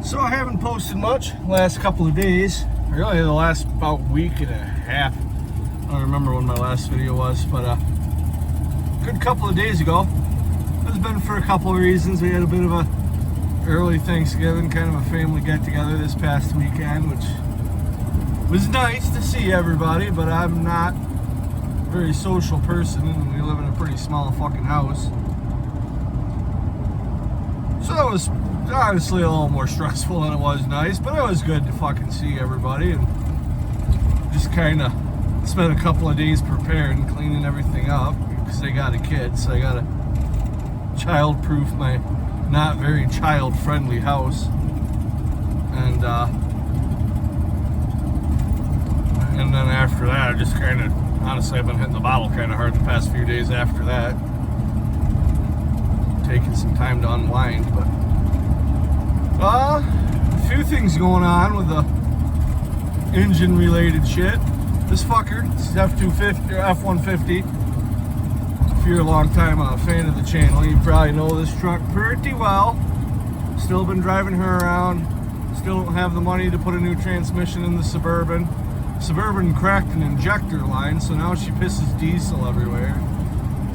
So I haven't posted much last couple of days. Really the last about week and a half. I don't remember when my last video was, but a good couple of days ago. It's been for a couple of reasons. We had a bit of a early Thanksgiving, kind of a family get together this past weekend, which was nice to see everybody, but I'm not a very social person and we live in a pretty small fucking house. So that was honestly a little more stressful than it was nice, but it was good to fucking see everybody and just kind of spend a couple of days preparing, cleaning everything up because I got a kid, so I gotta child-proof my not very child-friendly house. And then after that, I just kind of, honestly, I've been hitting the bottle kind of hard the past few days after that, taking some time to unwind, but a few things going on with the engine related shit. This fucker, this is F250 or F150. If you're a long time fan of the channel, you probably know this truck pretty well. Still been driving her around. Still don't have the money to put a new transmission in the Suburban. Suburban cracked an injector line, so now she pisses diesel everywhere.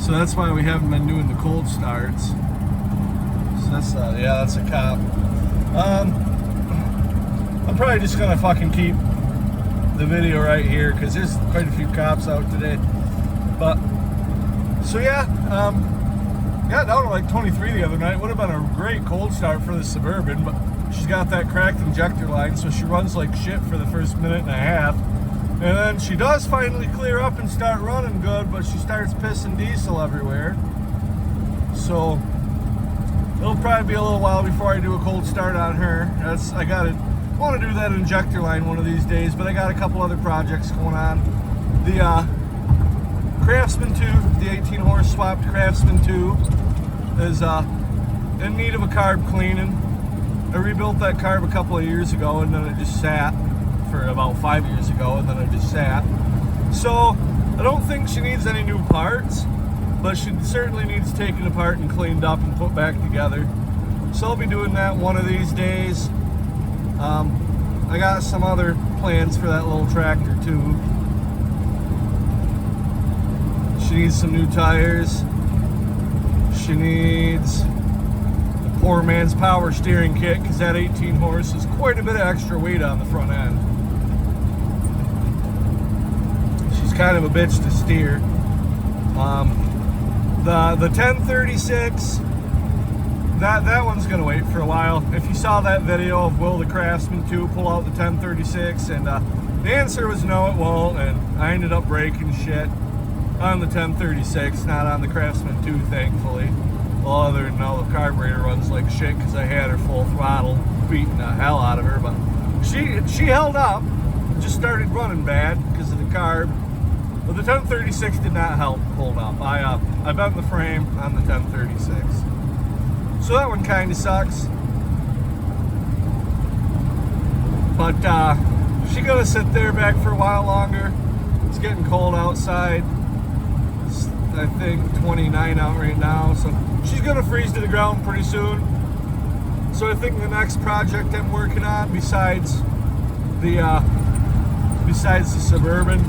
So that's why we haven't been doing the cold starts. So that's yeah, that's a cop. I'm probably just gonna fucking keep the video right here because there's quite a few cops out today. But so yeah, got down to like 23 the other night. Would have been a great cold start for the Suburban, but she's got that cracked injector line, so she runs like shit for the first minute and a half. And then she does finally clear up and start running good, but she starts pissing diesel everywhere. So it'll probably be a little while before I do a cold start on her. I want to do that injector line one of these days, but I got a couple other projects going on. The Craftsman 2, the 18 horse swapped Craftsman 2 is in need of a carb cleaning. I rebuilt that carb a couple of years ago and then it just sat for about 5 years ago and then it just sat. So I don't think she needs any new parts, but she certainly needs taken apart and cleaned up and put back together. So I'll be doing that one of these days. I got some other plans for that little tractor too. She needs some new tires. She needs a poor man's power steering kit because that 18 horse is quite a bit of extra weight on the front end. She's kind of a bitch to steer. The 1036, that one's gonna wait for a while. If you saw that video of will the Craftsman 2 pull out the 1036, and the answer was no, it won't, and I ended up breaking shit on the 1036, not on the Craftsman 2, thankfully. Well, other than now the carburetor runs like shit because I had her full throttle, beating the hell out of her, but she held up, just started running bad because of the carb. But the 1036 did not help hold up. I bent the frame on the 1036. So that one kind of sucks. But she's gonna sit there back for a while longer. It's getting cold outside. It's, I think 29 out right now, so she's gonna freeze to the ground pretty soon. So I think the next project I'm working on, besides the Suburban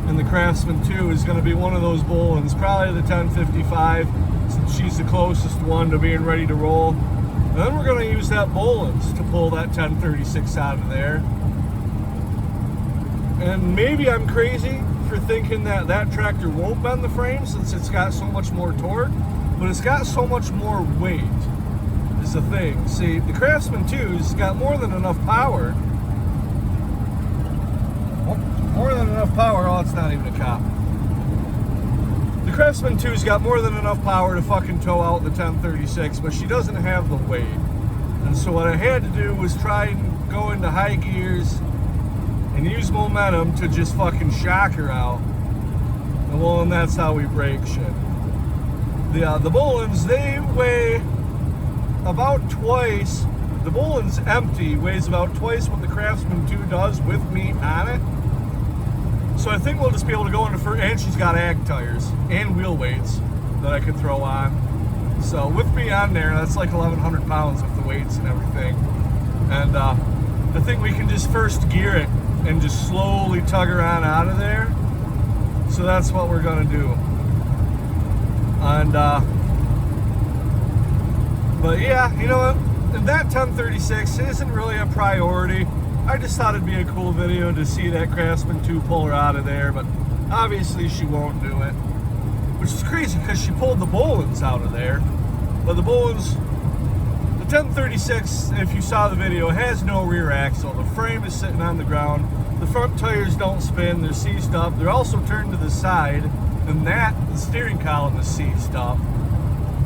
and the Craftsman 2, is going to be one of those Bullnose, probably the 1055, since she's the closest one to being ready to roll. And then we're going to use that Bullnose to pull that 1036 out of there. And maybe I'm crazy for thinking that that tractor won't bend the frame since it's got so much more torque, but it's got so much more weight is the thing. See, the Craftsman 2's got more than enough power. More than enough power. Oh, it's not even a cop. The Craftsman 2's got more than enough power to fucking tow out the 1036, but she doesn't have the weight. And so what I had to do was try and go into high gears and use momentum to just fucking shock her out. And well, and that's how we break shit. The Bullnose, they weigh about twice. The Bullnose empty weighs about twice what the Craftsman 2 does with me on it. So I think we'll just be able to go into and she's got ag tires and wheel weights that I could throw on. So with me on there, that's like 1,100 pounds with the weights and everything. And I think we can just first gear it and just slowly tug her on out of there. So that's what we're gonna do. And but yeah, you know what? That 1036 isn't really a priority. I just thought it'd be a cool video to see that Craftsman 2 pull her out of there, but obviously she won't do it. Which is crazy because she pulled the Bullnose out of there. But the Bullnose, the 1036, if you saw the video, has no rear axle. The frame is sitting on the ground. The front tires don't spin, they're seized up. They're also turned to the side, and the steering column is seized up.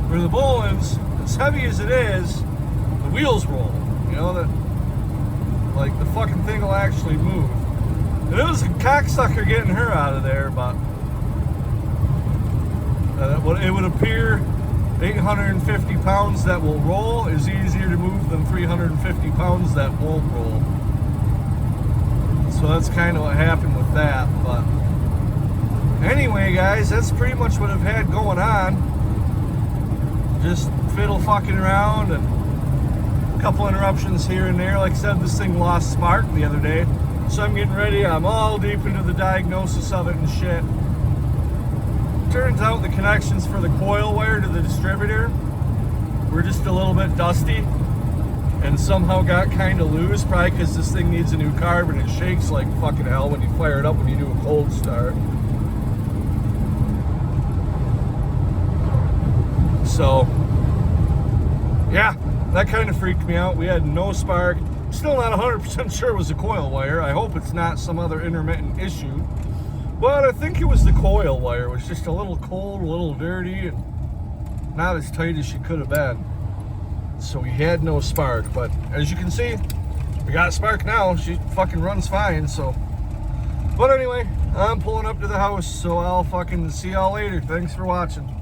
Where the Bullnose, as heavy as it is, the wheels roll. You know, like the fucking thing will actually move. And it was a cocksucker getting her out of there, but it would appear 850 pounds that will roll is easier to move than 350 pounds that won't roll. So that's kind of what happened with that. But anyway, guys, that's pretty much what I've had going on. Just fiddle fucking around and a couple interruptions here and there. Like I said, this thing lost spark the other day, so I'm getting ready. I'm all deep into the diagnosis of it and shit. Turns out the connections for the coil wire to the distributor were just a little bit dusty and somehow got kind of loose, probably because this thing needs a new carb and it shakes like fucking hell when you fire it up when you do a cold start. So yeah, that kind of freaked me out. We had no spark. Still not 100% sure it was a coil wire. I hope it's not some other intermittent issue. But I think it was the coil wire. It was just a little cold, a little dirty, and not as tight as she could have been. So we had no spark. But as you can see, we got spark now. She fucking runs fine, so. But anyway, I'm pulling up to the house, so I'll fucking see y'all later. Thanks for watching.